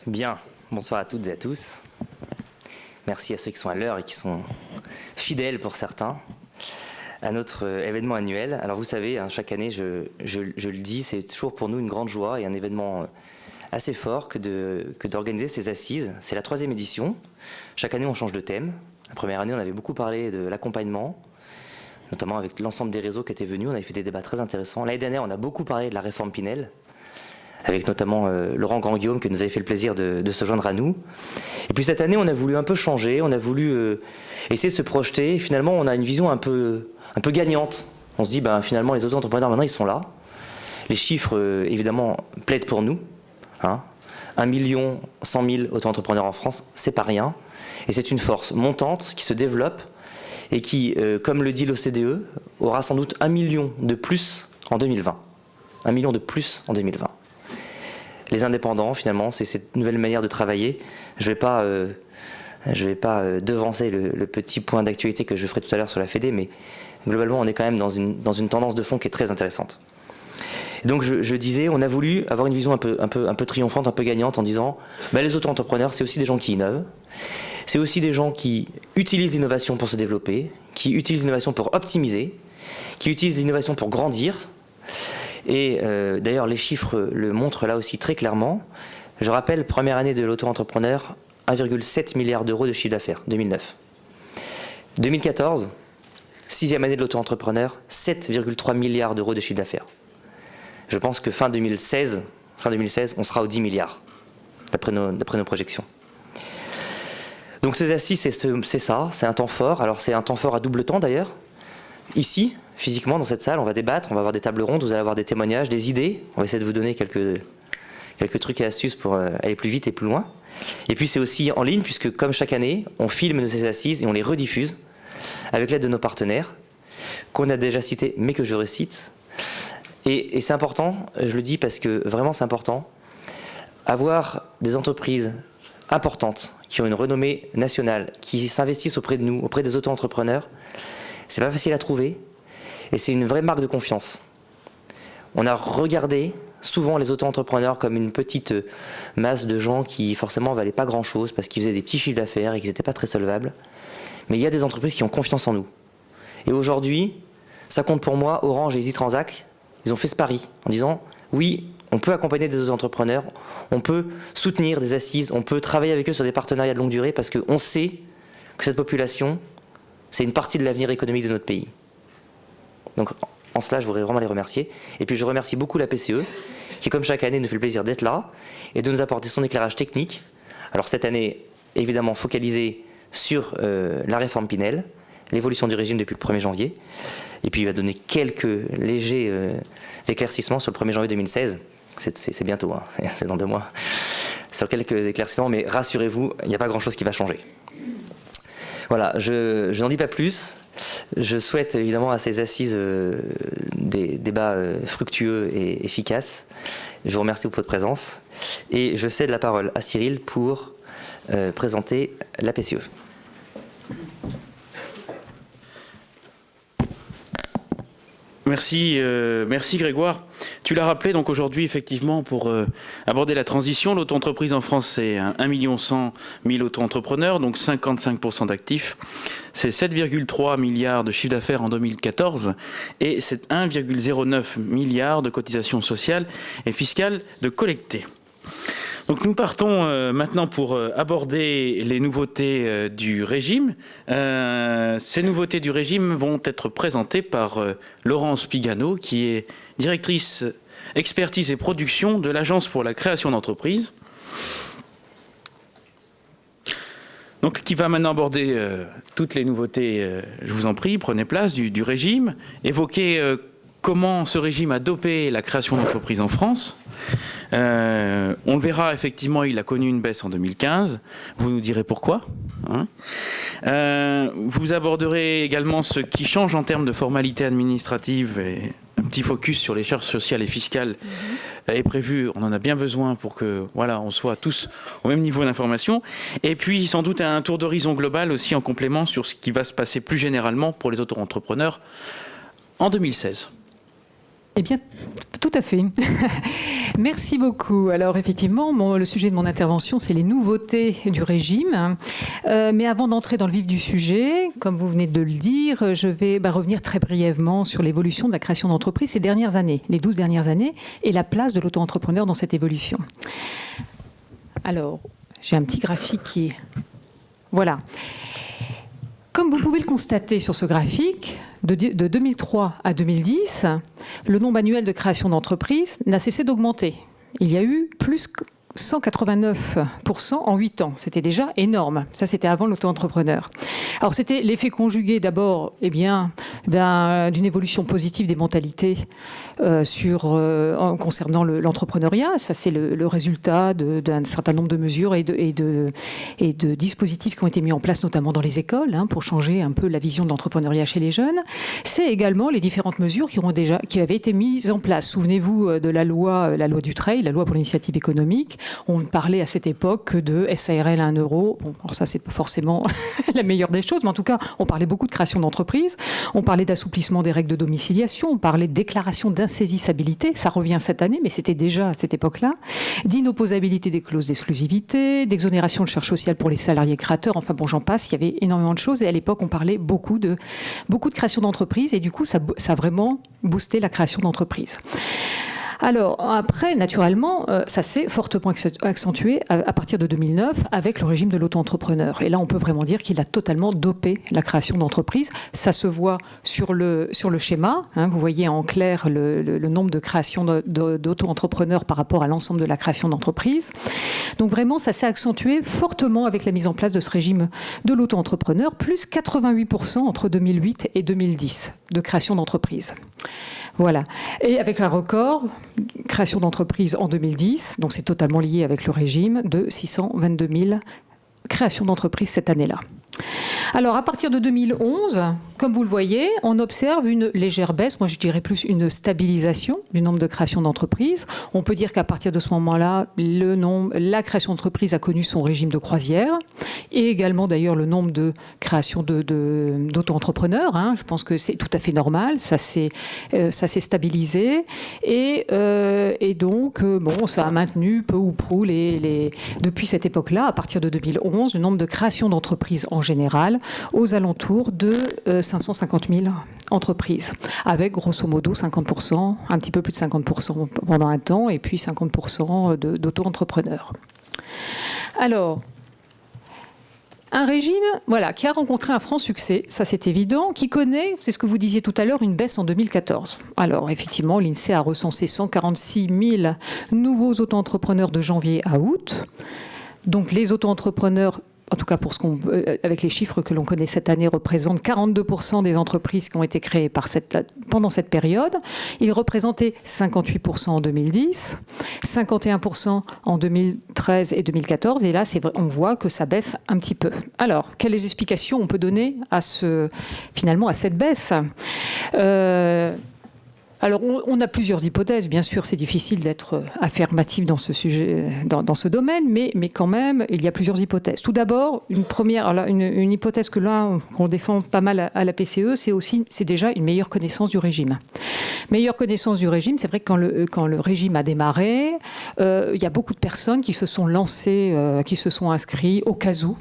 Bien, bonsoir à toutes et à tous. Merci à ceux qui sont à l'heure et qui sont fidèles pour certains à notre événement annuel. Alors vous savez, hein, chaque année, je le dis, c'est toujours pour nous une grande joie et un événement assez fort que d'organiser ces assises. C'est la 3e édition. Chaque année, on change de thème. La première année, on avait beaucoup parlé de l'accompagnement, notamment avec l'ensemble des réseaux qui étaient venus. On avait fait des débats très intéressants. L'année dernière, on a beaucoup parlé de la réforme Pinel, avec notamment Laurent Grand-Guillaume qui nous avait fait le plaisir de se joindre à nous. Et puis cette année, on a voulu un peu changer, on a voulu essayer de se projeter. Et finalement, on a une vision un peu gagnante. On se dit, finalement, les auto-entrepreneurs, maintenant, ils sont là. Les chiffres, évidemment, plaident pour nous. 1 100 000 auto-entrepreneurs en France, c'est pas rien. Et c'est une force montante qui se développe et qui, comme le dit l'OCDE, aura sans doute 1 million de plus en 2020. 1 million de plus en 2020. Les indépendants, finalement, c'est cette nouvelle manière de travailler. Je vais pas devancer le petit point d'actualité que je ferai tout à l'heure sur la Fédé, mais globalement, on est quand même dans une tendance de fond qui est très intéressante. Et donc, je disais, on a voulu avoir une vision un peu triomphante, un peu gagnante, en disant, les auto-entrepreneurs, c'est aussi des gens qui innovent, c'est aussi des gens qui utilisent l'innovation pour se développer, qui utilisent l'innovation pour optimiser, qui utilisent l'innovation pour grandir. Et d'ailleurs, les chiffres le montrent là aussi très clairement. Je rappelle, première année de l'auto-entrepreneur, 1,7 milliard d'euros de chiffre d'affaires, 2009. 2014, 6e année de l'auto-entrepreneur, 7,3 milliards d'euros de chiffre d'affaires. Je pense que fin 2016, on sera aux 10 milliards, d'après nos projections. Donc ces assises, c'est ça, c'est un temps fort. Alors c'est un temps fort à double temps d'ailleurs. Ici, physiquement, dans cette salle, on va débattre, on va avoir des tables rondes, vous allez avoir des témoignages, des idées. On va essayer de vous donner quelques trucs et astuces pour aller plus vite et plus loin. Et puis c'est aussi en ligne, puisque comme chaque année, on filme ces assises et on les rediffuse avec l'aide de nos partenaires, qu'on a déjà cités, mais que je recite. Et c'est important, je le dis parce que vraiment c'est important, avoir des entreprises importantes, qui ont une renommée nationale, qui s'investissent auprès de nous, auprès des auto-entrepreneurs, c'est pas facile à trouver. Et c'est une vraie marque de confiance. On a regardé souvent les auto-entrepreneurs comme une petite masse de gens qui forcément valaient pas grand-chose parce qu'ils faisaient des petits chiffres d'affaires et qu'ils n'étaient pas très solvables. Mais il y a des entreprises qui ont confiance en nous. Et aujourd'hui, ça compte pour moi, Orange et EasyTransact, ils ont fait ce pari en disant oui, on peut accompagner des auto-entrepreneurs, on peut soutenir des assises, on peut travailler avec eux sur des partenariats de longue durée parce qu'on sait que cette population, c'est une partie de l'avenir économique de notre pays. Donc en cela, je voudrais vraiment les remercier. Et puis je remercie beaucoup la PCE, qui comme chaque année nous fait le plaisir d'être là et de nous apporter son éclairage technique. Alors cette année, évidemment focalisée sur la réforme Pinel, l'évolution du régime depuis le 1er janvier. Et puis il va donner quelques légers éclaircissements sur le 1er janvier 2016. C'est bientôt, hein, c'est dans 2 mois. Sur quelques éclaircissements, mais rassurez-vous, il n'y a pas grand-chose qui va changer. Voilà, je n'en dis pas plus. Je souhaite évidemment à ces assises des débats fructueux et efficaces. Je vous remercie pour votre présence et je cède la parole à Cyril pour présenter la PCE. Merci Grégoire. Tu l'as rappelé, donc aujourd'hui, effectivement, pour aborder la transition, l'auto-entreprise en France, c'est 1 100 000 auto-entrepreneurs, donc 55% d'actifs. C'est 7,3 milliards de chiffre d'affaires en 2014 et c'est 1,09 milliard de cotisations sociales et fiscales de collectées. Donc nous partons maintenant pour aborder les nouveautés du régime. Ces nouveautés du régime vont être présentées par Laurence Pigano, qui est directrice expertise et production de l'Agence pour la création d'entreprises. Donc qui va maintenant aborder toutes les nouveautés, je vous en prie, prenez place, du régime, évoquer comment ce régime a dopé la création d'entreprises en France. On le verra, effectivement, il a connu une baisse en 2015. Vous nous direz pourquoi. Vous aborderez également ce qui change en termes de formalités administratives et un petit focus sur les charges sociales et fiscales est prévu. On en a bien besoin pour que, voilà, on soit tous au même niveau d'information. Et puis, sans doute, un tour d'horizon global aussi en complément sur ce qui va se passer plus généralement pour les auto-entrepreneurs en 2016. Eh bien, tout à fait. Merci beaucoup. Alors, effectivement, le sujet de mon intervention, c'est les nouveautés du régime. Mais avant d'entrer dans le vif du sujet, comme vous venez de le dire, je vais revenir très brièvement sur l'évolution de la création d'entreprises ces dernières années, les 12 dernières années, et la place de l'auto-entrepreneur dans cette évolution. Alors, j'ai un petit graphique qui... Voilà. Comme vous pouvez le constater sur ce graphique, de 2003 à 2010, le nombre annuel de création d'entreprises n'a cessé d'augmenter. Il y a eu plus que 189% en 8 ans. C'était déjà énorme. Ça, c'était avant l'auto-entrepreneur. Alors, c'était l'effet conjugué d'abord d'une évolution positive des mentalités concernant l'entrepreneuriat. Ça, c'est le résultat d'un certain nombre de mesures et de dispositifs qui ont été mis en place, notamment dans les écoles, pour changer un peu la vision de l'entrepreneuriat chez les jeunes. C'est également les différentes mesures qui avaient été mises en place. Souvenez-vous de la loi Dutreil, la loi pour l'initiative économique. On parlait à cette époque de SARL à 1 euro. Bon, alors ça, c'est pas forcément la meilleure des choses, mais en tout cas, on parlait beaucoup de création d'entreprises. On parlait d'assouplissement des règles de domiciliation. On parlait de déclaration d'insaisissabilité. Ça revient cette année, mais c'était déjà à cette époque-là. D'inopposabilité des clauses d'exclusivité, d'exonération de charges sociales pour les salariés créateurs. Enfin bon, j'en passe. Il y avait énormément de choses. Et à l'époque, on parlait beaucoup de création d'entreprises. Et du coup, ça a vraiment boosté la création d'entreprises. Alors, après, naturellement, ça s'est fortement accentué à partir de 2009 avec le régime de l'auto-entrepreneur. Et là, on peut vraiment dire qu'il a totalement dopé la création d'entreprises. Ça se voit sur le schéma. Vous voyez en clair le nombre de créations d'auto-entrepreneurs par rapport à l'ensemble de la création d'entreprises. Donc vraiment, ça s'est accentué fortement avec la mise en place de ce régime de l'auto-entrepreneur, plus 88% entre 2008 et 2010 de création d'entreprises. Voilà. Et avec un record, création d'entreprises en 2010, donc c'est totalement lié avec le régime, de 622 000 créations d'entreprises cette année-là. Alors, à partir de 2011, comme vous le voyez, on observe une légère baisse, moi je dirais plus une stabilisation du nombre de créations d'entreprises. On peut dire qu'à partir de ce moment-là, la création d'entreprises a connu son régime de croisière, et également d'ailleurs le nombre de créations d'auto-entrepreneurs. Je pense que c'est tout à fait normal, ça s'est stabilisé, et donc, ça a maintenu peu ou prou, depuis cette époque-là, à partir de 2011, le nombre de créations d'entreprises en général, aux alentours de 550 000 entreprises, avec grosso modo 50%, un petit peu plus de 50% pendant un temps, et puis 50% d'auto-entrepreneurs. Alors, un régime qui a rencontré un franc succès, ça c'est évident, qui connaît, c'est ce que vous disiez tout à l'heure, une baisse en 2014. Alors effectivement, l'INSEE a recensé 146 000 nouveaux auto-entrepreneurs de janvier à août. Donc les auto-entrepreneurs, en tout cas avec les chiffres que l'on connaît cette année, représentent 42% des entreprises qui ont été créées pendant cette période. Ils représentaient 58% en 2010, 51% en 2013 et 2014. Et là, on voit que ça baisse un petit peu. Alors, quelles explications on peut donner à cette baisse ? Alors, on a plusieurs hypothèses. Bien sûr, c'est difficile d'être affirmatif dans ce sujet, dans ce domaine, mais quand même, il y a plusieurs hypothèses. Tout d'abord, une hypothèse qu'on défend pas mal à la PCE, c'est déjà une meilleure connaissance du régime. Meilleure connaissance du régime, c'est vrai que quand le régime a démarré, il y a beaucoup de personnes qui se sont lancées, qui se sont inscrites au cas où,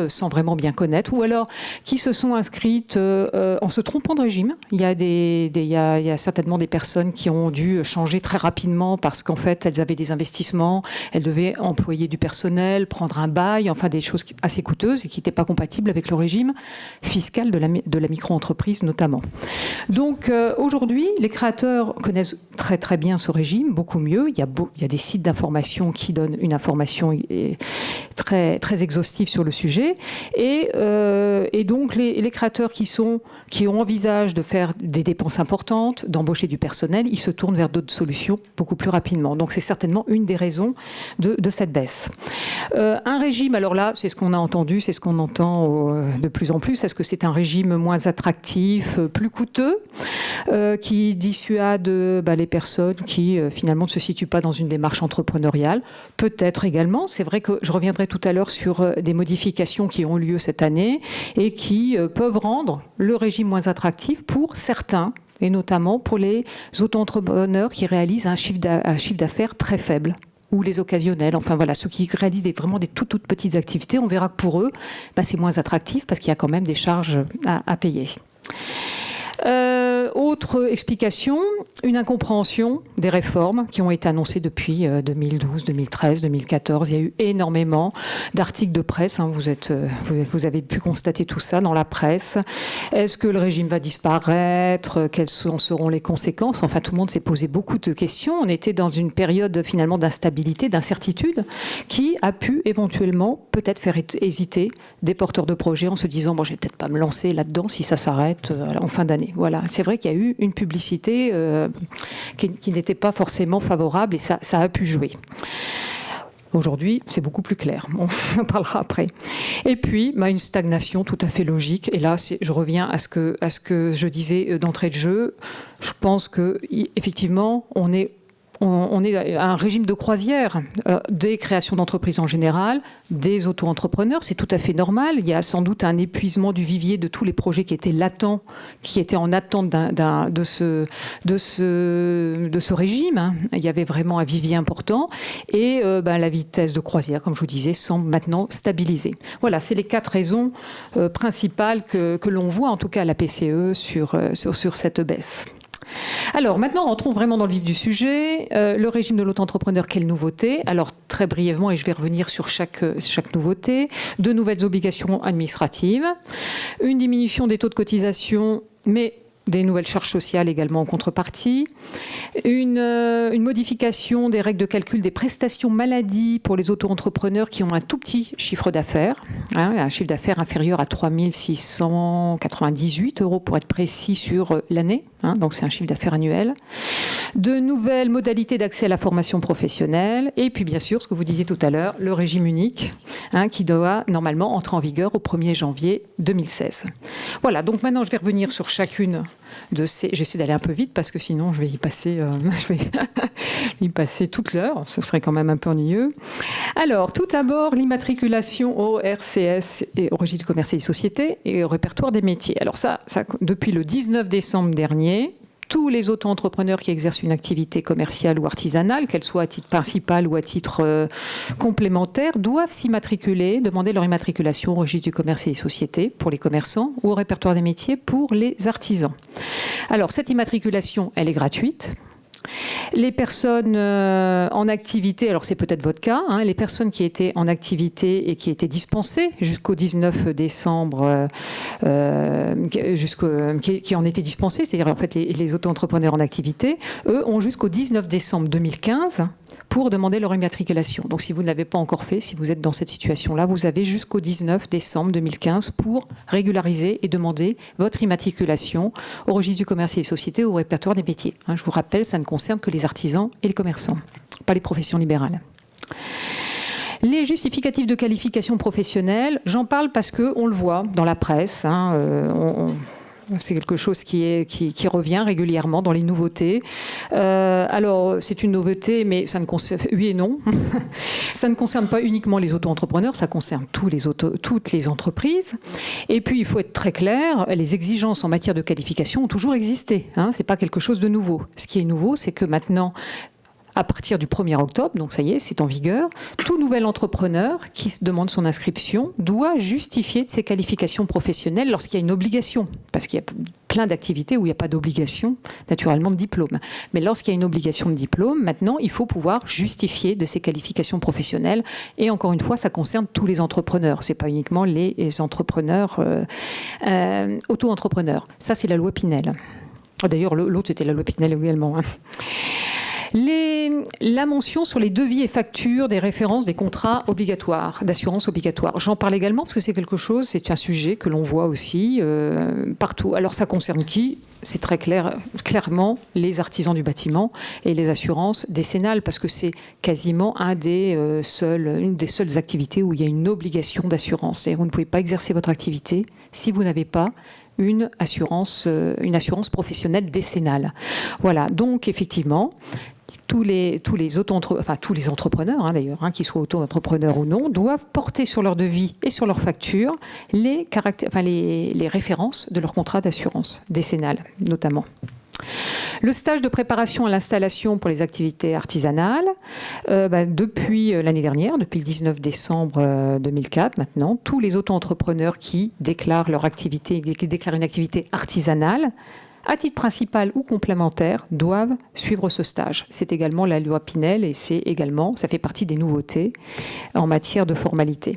sans vraiment bien connaître, ou alors qui se sont inscrites en se trompant de régime. Il y a certainement des personnes qui ont dû changer très rapidement parce qu'en fait, elles avaient des investissements, elles devaient employer du personnel, prendre un bail, enfin des choses assez coûteuses et qui n'étaient pas compatibles avec le régime fiscal de la micro-entreprise notamment. Donc aujourd'hui, les créateurs connaissent très très bien ce régime, beaucoup mieux. Il y a des sites d'information qui donnent une information très, très exhaustive sur le sujet. Et donc les créateurs qui envisagent de faire des dépenses importantes, d'embaucher du personnel, ils se tournent vers d'autres solutions beaucoup plus rapidement. Donc c'est certainement une des raisons de cette baisse. Un régime, alors là, c'est ce qu'on a entendu, c'est ce qu'on entend de plus en plus. Est-ce que c'est un régime moins attractif, plus coûteux, qui dissuade les personnes qui finalement ne se situent pas dans une démarche entrepreneuriale? Peut-être également. C'est vrai que je reviendrai tout à l'heure sur des modifications qui ont lieu cette année et qui peuvent rendre le régime moins attractif pour certains et notamment pour les auto-entrepreneurs qui réalisent un chiffre d'affaires très faible, ou les occasionnels, enfin voilà, ceux qui réalisent vraiment des toutes petites activités. On verra que pour eux, c'est moins attractif parce qu'il y a quand même des charges à payer. Autre explication, une incompréhension des réformes qui ont été annoncées depuis 2012, 2013, 2014. Il y a eu énormément d'articles de presse. Vous avez pu constater tout ça dans la presse. Est-ce que le régime va disparaître? Quelles seront les conséquences? Enfin, tout le monde s'est posé beaucoup de questions. On était dans une période finalement d'instabilité, d'incertitude, qui a pu éventuellement peut-être faire hésiter des porteurs de projets en se disant bon, je vais peut-être pas me lancer là-dedans si ça s'arrête en fin d'année. Voilà, c'est vrai qu'il y a eu une publicité qui n'était pas forcément favorable et ça a pu jouer. Aujourd'hui, c'est beaucoup plus clair. On en parlera après. Et puis, une stagnation tout à fait logique. Et là, je reviens à ce que je disais d'entrée de jeu. Je pense qu'effectivement, on est à un régime de croisière des créations d'entreprises en général, des auto-entrepreneurs, c'est tout à fait normal. Il y a sans doute un épuisement du vivier de tous les projets qui étaient latents, qui étaient en attente de ce régime. Il y avait vraiment un vivier important et la vitesse de croisière, comme je vous disais, semble maintenant stabilisée. Voilà, c'est les 4 raisons principales que l'on voit, en tout cas à la PCE, sur cette baisse. Alors maintenant, rentrons vraiment dans le vif du sujet. Le régime de l'auto-entrepreneur, quelle nouveauté? Alors très brièvement, et je vais revenir sur chaque nouveauté. 2 nouvelles obligations administratives, une diminution des taux de cotisation, mais des nouvelles charges sociales également en contrepartie, une modification des règles de calcul des prestations maladie pour les auto-entrepreneurs qui ont un tout petit chiffre d'affaires, un chiffre d'affaires inférieur à 3 698 € pour être précis sur l'année, donc c'est un chiffre d'affaires annuel. De nouvelles modalités d'accès à la formation professionnelle et puis bien sûr, ce que vous disiez tout à l'heure, le régime unique qui doit normalement entrer en vigueur au 1er janvier 2016. Voilà, donc maintenant je vais revenir sur chacune de ces... J'essaie d'aller un peu vite parce que sinon je vais y passer, toute l'heure. Ce serait quand même un peu ennuyeux. Alors, tout d'abord, l'immatriculation au RCS, et au registre du commerce et des sociétés, et au répertoire des métiers. Alors ça, depuis le 19 décembre dernier, tous les auto-entrepreneurs qui exercent une activité commerciale ou artisanale, qu'elle soit à titre principal ou à titre complémentaire, doivent s'immatriculer, demander leur immatriculation au registre du commerce et des sociétés pour les commerçants ou au répertoire des métiers pour les artisans. Alors, cette immatriculation, elle est gratuite. Les personnes en activité, alors c'est peut-être votre cas, les personnes qui étaient en activité et qui étaient dispensées jusqu'au 19 décembre, qui en étaient dispensées, c'est-à-dire en fait les auto-entrepreneurs en activité, eux ont jusqu'au 19 décembre 2015 pour demander leur immatriculation. Donc si vous ne l'avez pas encore fait, si vous êtes dans cette situation-là, vous avez jusqu'au 19 décembre 2015 pour régulariser et demander votre immatriculation au registre du commerce et des sociétés ou au répertoire des métiers. Je vous rappelle, ça ne concerne que les artisans et les commerçants, pas les professions libérales. Les justificatifs de qualification professionnelle, j'en parle parce qu'on le voit dans la presse, c'est quelque chose qui revient régulièrement dans les nouveautés. Alors, c'est une nouveauté, mais ça ne concerne... Oui et non. Ça ne concerne pas uniquement les auto-entrepreneurs, ça concerne toutes les entreprises. Et puis, il faut être très clair, les exigences en matière de qualification ont toujours existé. Ce n'est pas quelque chose de nouveau. Ce qui est nouveau, c'est que maintenant... À partir du 1er octobre, donc ça y est, c'est en vigueur, tout nouvel entrepreneur qui se demande son inscription doit justifier de ses qualifications professionnelles lorsqu'il y a une obligation. Parce qu'il y a plein d'activités où il n'y a pas d'obligation, naturellement, de diplôme. Mais lorsqu'il y a une obligation de diplôme, maintenant, il faut pouvoir justifier de ses qualifications professionnelles. Et encore une fois, ça concerne tous les entrepreneurs. Ce n'est pas uniquement les entrepreneurs, auto-entrepreneurs. Ça, c'est la loi Pinel. D'ailleurs, l'autre, c'était la loi Pinel également. La mention sur les devis et factures des références des contrats obligatoires, d'assurance obligatoire. J'en parle également parce que c'est un sujet que l'on voit aussi partout. Alors ça concerne qui? C'est très clairement les artisans du bâtiment et les assurances décennales parce que c'est quasiment une des seules activités où il y a une obligation d'assurance. C'est-à-dire que vous ne pouvez pas exercer votre activité si vous n'avez pas une assurance professionnelle décennale. Voilà, donc effectivement, tous les entrepreneurs d'ailleurs, qu'ils soient auto-entrepreneurs ou non, doivent porter sur leur devis et sur leur facture les références de leur contrat d'assurance décennale, notamment. Le stage de préparation à l'installation pour les activités artisanales, depuis l'année dernière, depuis le 19 décembre 2004 maintenant, tous les auto-entrepreneurs qui déclarent leur activité, qui déclarent une activité artisanale, à titre principal ou complémentaire, doivent suivre ce stage. C'est également la loi Pinel et ça fait partie des nouveautés en matière de formalité.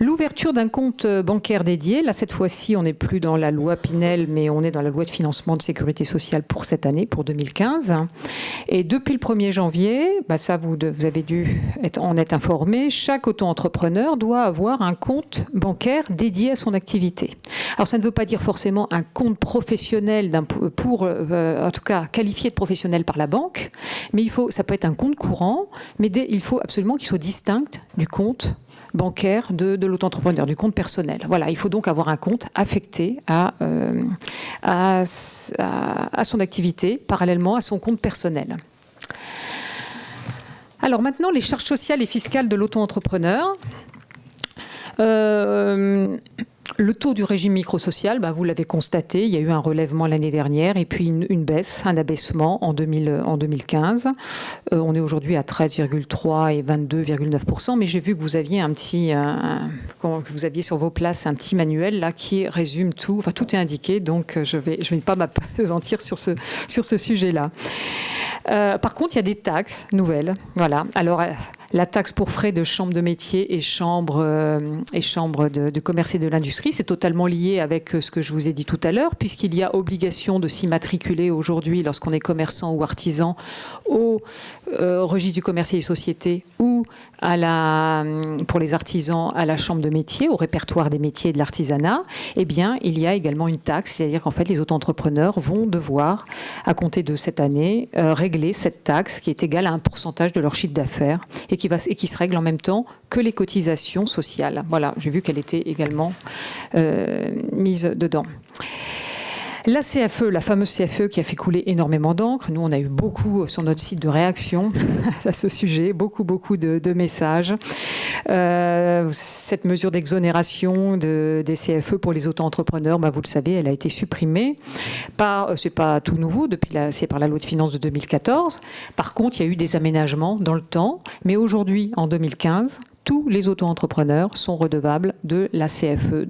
L'ouverture d'un compte bancaire dédié, là cette fois-ci on n'est plus dans la loi Pinel mais on est dans la loi de financement de sécurité sociale pour cette année, pour 2015. Et depuis le 1er janvier, ça vous avez dû en être informé, chaque auto-entrepreneur doit avoir un compte bancaire dédié à son activité. Alors ça ne veut pas dire forcément un compte professionnel en tout cas qualifié de professionnel par la banque, mais ça peut être un compte courant, mais il faut absolument qu'il soit distinct du compte bancaire de l'auto-entrepreneur, du compte personnel. Voilà, il faut donc avoir un compte affecté à son activité, parallèlement à son compte personnel. Alors maintenant, les charges sociales et fiscales de l'auto-entrepreneur. Le taux du régime microsocial, vous l'avez constaté, il y a eu un relèvement l'année dernière et puis une baisse, un abaissement en 2015. On est aujourd'hui à 13,3 et 22,9%, mais j'ai vu que vous aviez que vous aviez sur vos places un petit manuel là qui résume tout. Enfin, tout est indiqué, donc je vais pas m'appesantir sur ce sujet-là. Par contre, il y a des taxes nouvelles. Voilà. Alors, la taxe pour frais de chambre de métier et chambre de commerce et de l'industrie, c'est totalement lié avec ce que je vous ai dit tout à l'heure, puisqu'il y a obligation de s'immatriculer aujourd'hui lorsqu'on est commerçant ou artisan au registre du commerce et des sociétés ou pour les artisans à la chambre de métier, au répertoire des métiers et de l'artisanat. Eh bien, il y a également une taxe, c'est-à-dire qu'en fait, les auto-entrepreneurs vont devoir, à compter de cette année, régler cette taxe qui est égale à un pourcentage de leur chiffre d'affaires et qui se règle en même temps que les cotisations sociales. Voilà, j'ai vu qu'elle était également mise dedans. La CFE, la fameuse CFE qui a fait couler énormément d'encre. Nous, on a eu beaucoup sur notre site de réaction à ce sujet, beaucoup de messages. Cette mesure d'exonération des CFE pour les auto-entrepreneurs, vous le savez, elle a été supprimée. C'est pas tout nouveau, c'est par la loi de finances de 2014. Par contre, il y a eu des aménagements dans le temps. Mais aujourd'hui, en 2015, tous les auto-entrepreneurs sont redevables de la CFE,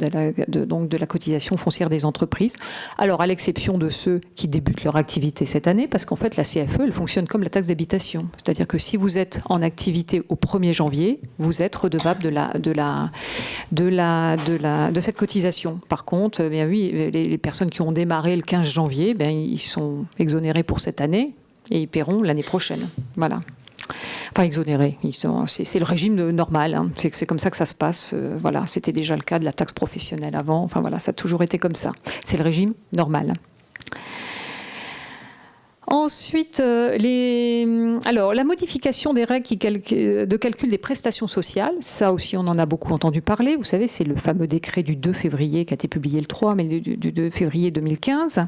donc de la cotisation foncière des entreprises. Alors, à l'exception de ceux qui débutent leur activité cette année, parce qu'en fait, la CFE, elle fonctionne comme la taxe d'habitation. C'est-à-dire que si vous êtes en activité au 1er janvier, vous êtes redevable de cette cotisation. Par contre, bien oui, les personnes qui ont démarré le 15 janvier, ils sont exonérés pour cette année et ils paieront l'année prochaine. Voilà. Enfin, exonérés. C'est le régime normal. Hein. C'est comme ça que ça se passe. Voilà, c'était déjà le cas de la taxe professionnelle avant. Enfin voilà, ça a toujours été comme ça. C'est le régime normal. Ensuite, la modification des règles de calcul des prestations sociales, ça aussi on en a beaucoup entendu parler. Vous savez, c'est le fameux décret du 2 février qui a été publié le 3, mais du 2 février 2015.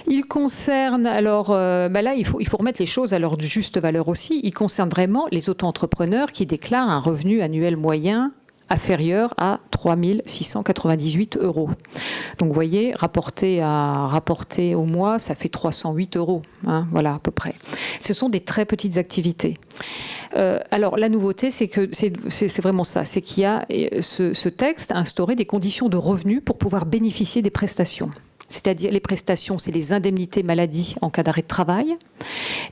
Il concerne, là il faut remettre les choses à leur juste valeur aussi. Il concerne vraiment les auto-entrepreneurs qui déclarent un revenu annuel moyen inférieur à 3 698 €. Donc vous voyez, rapporté au mois, ça fait 308 €. Hein, voilà, à peu près. Ce sont des très petites activités. Alors la nouveauté, c'est que c'est vraiment ça, c'est qu'il y a ce texte a instauré des conditions de revenus pour pouvoir bénéficier des prestations. C'est-à-dire les prestations, c'est les indemnités maladie en cas d'arrêt de travail.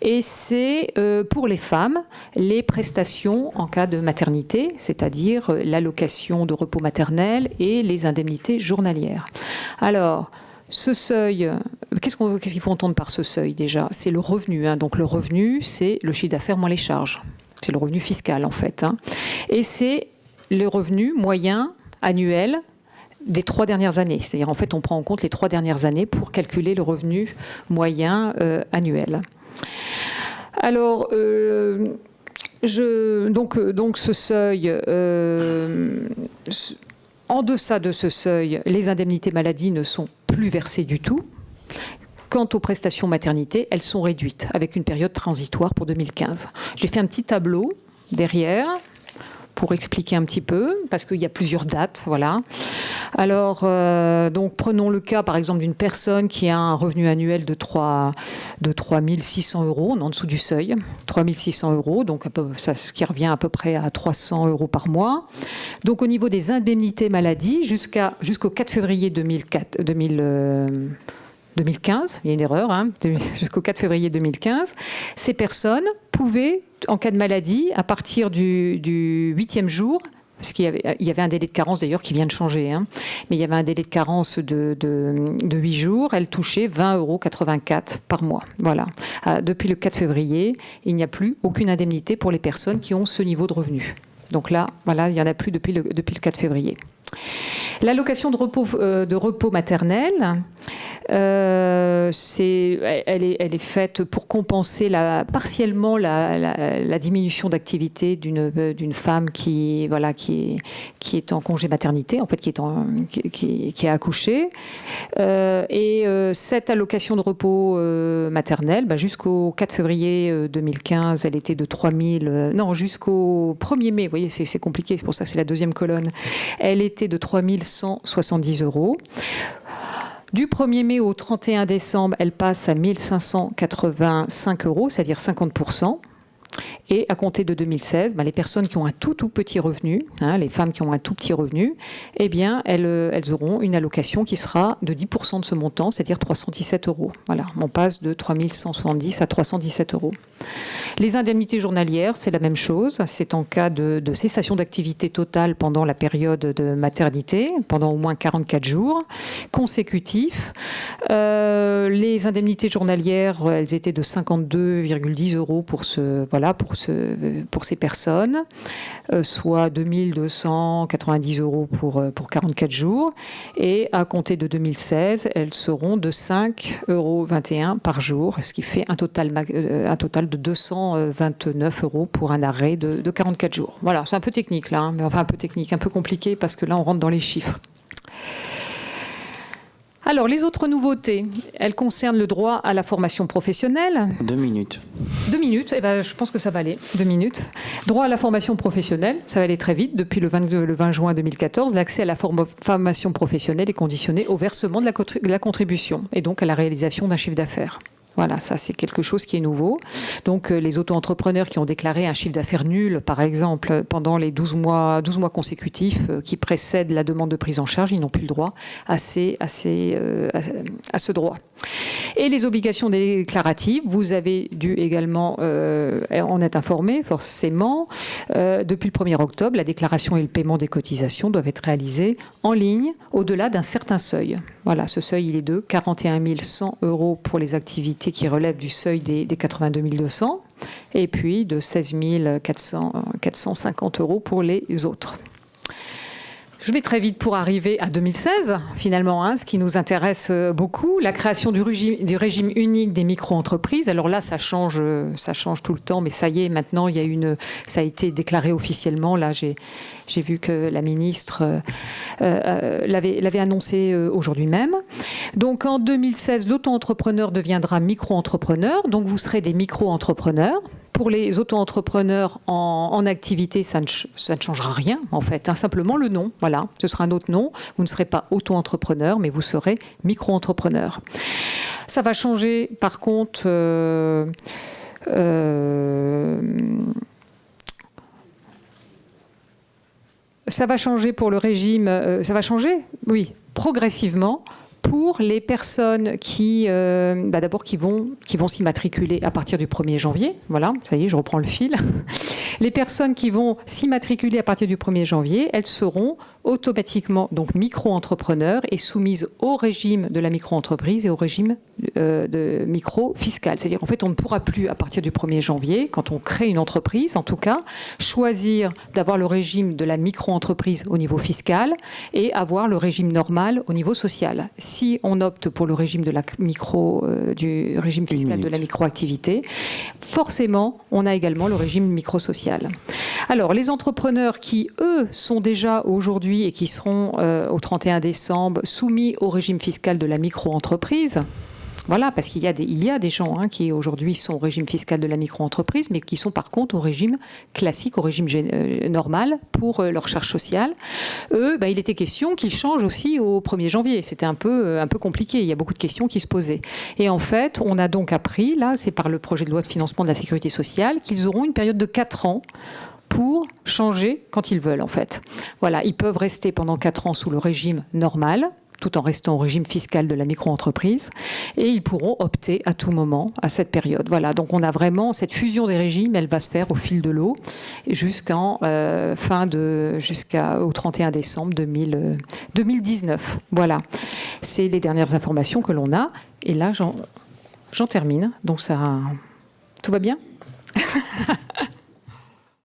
Et c'est pour les femmes, les prestations en cas de maternité, c'est-à-dire l'allocation de repos maternel et les indemnités journalières. Alors, ce seuil, qu'est-ce qu'il faut entendre par ce seuil déjà ? C'est le revenu. Hein. Donc le revenu, c'est le chiffre d'affaires moins les charges. C'est le revenu fiscal en fait. Hein. Et c'est le revenu moyen annuel des 3 dernières années. C'est-à-dire, en fait, on prend en compte les 3 dernières années pour calculer le revenu moyen annuel. Alors, donc ce seuil, en deçà de ce seuil, les indemnités maladie ne sont plus versées du tout. Quant aux prestations maternité, elles sont réduites avec une période transitoire pour 2015. J'ai fait un petit tableau derrière pour expliquer un petit peu, parce qu'il y a plusieurs dates, voilà. Alors, donc, prenons le cas, par exemple, d'une personne qui a un revenu annuel de 3 600 €, en dessous du seuil, 3 600 €, donc ce qui revient à peu près à 300 € par mois. Donc, au niveau des indemnités maladie, jusqu'au 4 février 2015, il y a une erreur, hein, jusqu'au 4 février 2015, ces personnes pouvaient, en cas de maladie, à partir du 8e jour, parce qu'il y avait un délai de carence d'ailleurs qui vient de changer, hein, mais il y avait un délai de carence de 8 jours, elles touchaient 20,84 € par mois. Voilà. Depuis le 4 février, il n'y a plus aucune indemnité pour les personnes qui ont ce niveau de revenu. Donc là, voilà, il n'y en a plus depuis le 4 février. L'allocation de repos maternel, elle est faite pour compenser partiellement la diminution d'activité d'une femme qui est en congé maternité, en fait, qui a accouché. Cette allocation de repos maternel, jusqu'au 4 février 2015, elle était de jusqu'au 1er mai, vous voyez, c'est compliqué, c'est pour ça que c'est la deuxième colonne. Elle était de 3 170 €. Du 1er mai au 31 décembre, elle passe à 1 585 €, c'est-à-dire 50%. Et à compter de 2016, les personnes qui ont un tout petit revenu, les femmes qui ont un tout petit revenu, eh bien, elles auront une allocation qui sera de 10% de ce montant, c'est-à-dire 317 €. Voilà, on passe de 3 170 à 317 €. Les indemnités journalières, c'est la même chose. C'est en cas de cessation d'activité totale pendant la période de maternité, pendant au moins 44 jours consécutifs. Les indemnités journalières, elles étaient de 52,10 € pour ces personnes, soit 2 290 € pour 44 jours. Et à compter de 2016, elles seront de 5,21 € par jour, ce qui fait un total de 229 € pour un arrêt de 44 jours. Voilà, c'est un peu technique là, mais enfin un peu technique, un peu compliqué parce que là on rentre dans les chiffres. Alors, les autres nouveautés, elles concernent le droit à la formation professionnelle. 2 minutes. 2 minutes, je pense que ça va aller. 2 minutes. Droit à la formation professionnelle, ça va aller très vite. Depuis le 20 juin 2014, l'accès à la formation professionnelle est conditionné au versement de la contribution et donc à la réalisation d'un chiffre d'affaires. Voilà, ça c'est quelque chose qui est nouveau. Donc les auto-entrepreneurs qui ont déclaré un chiffre d'affaires nul, par exemple, pendant les 12 mois consécutifs qui précèdent la demande de prise en charge, ils n'ont plus le droit à ce droit. Et les obligations déclaratives, vous avez dû également en être informé, forcément. Depuis le 1er octobre, la déclaration et le paiement des cotisations doivent être réalisés en ligne au-delà d'un certain seuil. Voilà, ce seuil, il est de 41 100 € pour les activités qui relèvent du seuil des 82 200 et puis de 16 450 € pour les autres. Je vais très vite pour arriver à 2016, finalement, ce qui nous intéresse beaucoup, la création du régime unique des micro-entreprises. Alors là, ça change tout le temps, mais ça y est, maintenant, ça a été déclaré officiellement. Là, j'ai vu que la ministre l'avait annoncé aujourd'hui même. Donc, en 2016, l'auto-entrepreneur deviendra micro-entrepreneur. Donc, vous serez des micro-entrepreneurs. Pour les auto-entrepreneurs en activité, ça ne changera rien, en fait. Simplement le nom, voilà. Ce sera un autre nom. Vous ne serez pas auto-entrepreneur, mais vous serez micro-entrepreneur. Ça va changer, par contre... ça va changer pour le régime... ça va changer, oui, progressivement, pour les personnes qui vont s'immatriculer à partir du 1er janvier. Voilà, ça y est, je reprends le fil. Les personnes qui vont s'immatriculer à partir du 1er janvier, elles seront automatiquement donc micro-entrepreneurs et soumises au régime de la micro-entreprise et au régime de micro-fiscal. C'est-à-dire en fait, on ne pourra plus, à partir du 1er janvier, quand on crée une entreprise, en tout cas, choisir d'avoir le régime de la micro-entreprise au niveau fiscal et avoir le régime normal au niveau social. Si on opte pour le régime de du régime fiscal de la microactivité, forcément, on a également le régime microsocial. Alors, les entrepreneurs qui, eux, sont déjà aujourd'hui et qui seront au 31 décembre soumis au régime fiscal de la micro-entreprise, Voilà, parce qu'il y a des gens qui aujourd'hui sont au régime fiscal de la micro-entreprise, mais qui sont par contre au régime classique, au régime normal pour leur charge sociale. Eux, il était question qu'ils changent aussi au 1er janvier. C'était un peu compliqué. Il y a beaucoup de questions qui se posaient. Et en fait, on a donc appris, là, c'est par le projet de loi de financement de la sécurité sociale, qu'ils auront une période de 4 ans pour changer quand ils veulent, en fait. Voilà, ils peuvent rester pendant 4 ans sous le régime normal, tout en restant au régime fiscal de la micro-entreprise, et ils pourront opter à tout moment à cette période. Voilà, donc on a vraiment cette fusion des régimes, elle va se faire au fil de l'eau jusqu'au 31 décembre 2019. Voilà, c'est les dernières informations que l'on a. Et là, j'en termine. Donc ça, tout va bien.